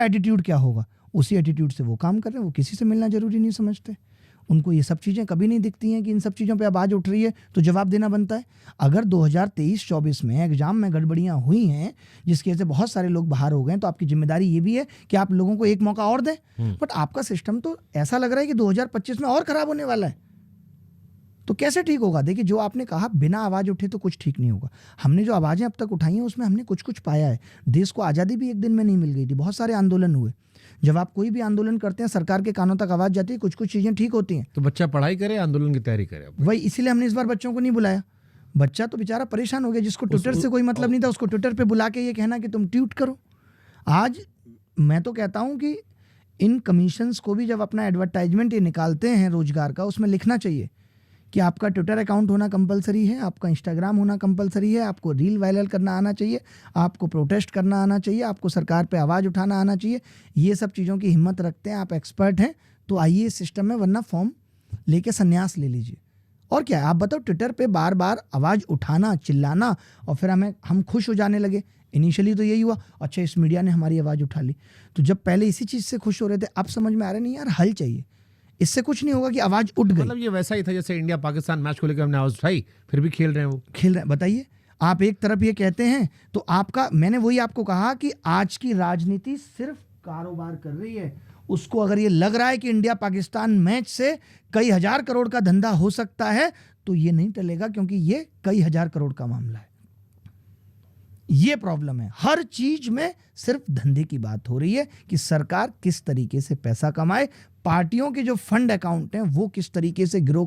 Attitude क्या होगा, उसी एटीट्यूड से वो काम कर रहे हैं। वो किसी से मिलना जरूरी नहीं समझते। उनको ये सब चीज़ें कभी नहीं दिखती हैं कि इन सब चीज़ों पे आवाज़ उठ रही है तो जवाब देना बनता है। अगर 2023-24 में एग्जाम में गड़बड़ियाँ हुई हैं जिसकी वजह से बहुत सारे लोग बाहर हो गए, तो आपकी जिम्मेदारी ये भी है कि आप लोगों को एक मौका और दें। बट आपका सिस्टम तो ऐसा लग रहा है कि 2025 में और खराब होने वाला है, तो कैसे ठीक होगा? देखिए, जो आपने कहा बिना आवाज़ उठे तो कुछ ठीक नहीं होगा। हमने जो आवाज़ें अब तक उठाई हैं उसमें हमने कुछ कुछ पाया है। देश को आज़ादी भी एक दिन में नहीं मिल गई थी, बहुत सारे आंदोलन हुए। जब आप कोई भी आंदोलन करते हैं, सरकार के कानों तक आवाज़ जाती है, कुछ कुछ चीज़ें ठीक होती हैं। तो बच्चा पढ़ाई करे, आंदोलन की तैयारी करे। वही इसीलिए हमने इस बार बच्चों को नहीं बुलाया। बच्चा तो बेचारा परेशान हो गया, जिसको ट्विटर से कोई मतलब नहीं था, उसको ट्विटर पे बुला के ये कहना कि तुम ट्वीट करो। आज मैं तो कहता हूँ कि इन कमीशंस को भी जब अपना एडवर्टाइजमेंट ये निकालते हैं रोजगार का, उसमें लिखना चाहिए कि आपका ट्विटर अकाउंट होना कंपलसरी है, आपका इंस्टाग्राम होना कंपलसरी है, आपको रील वायरल करना आना चाहिए, आपको प्रोटेस्ट करना आना चाहिए, आपको सरकार पे आवाज़ उठाना आना चाहिए। ये सब चीज़ों की हिम्मत रखते हैं, आप एक्सपर्ट हैं तो आइए इस सिस्टम में, वरना फॉर्म लेके संन्यास ले लीजिए। और क्या है, आप बताओ, ट्विटर पे बार बार आवाज़ उठाना, चिल्लाना, और फिर हम खुश हो जाने लगे। इनिशियली तो यही हुआ, अच्छा इस मीडिया ने हमारी आवाज़ उठा ली। तो जब पहले इसी चीज़ से खुश हो रहे थे, अब समझ में आ रहा नहीं यार, हल चाहिए। इससे कुछ नहीं होगा कि आवाज़ उठ गई। मतलब ये वैसा ही था जैसे इंडिया पाकिस्तान मैच को लेकर हमने आवाज़ उठाई, फिर भी खेल रहे हैं वो। खेल रहे हैं, बताइए। आप एक तरफ ये कहते हैं तो आपका, मैंने वही आपको कहा कि आज की राजनीति सिर्फ कारोबार कर रही है। उसको अगर ये लग रहा है कि इंडिया पाकिस्तान मैच से कई हजार करोड़ का धंधा हो सकता है, तो ये नहीं टलेगा, क्योंकि ये कई हजार करोड़ का मामला है। ये प्रॉब्लम है, हर चीज में सिर्फ धंधे की बात हो रही है कि सरकार किस तरीके से पैसा कमाए, पार्टियों के जो फंड अकाउंट हैं वो किस तरीके से ग्रो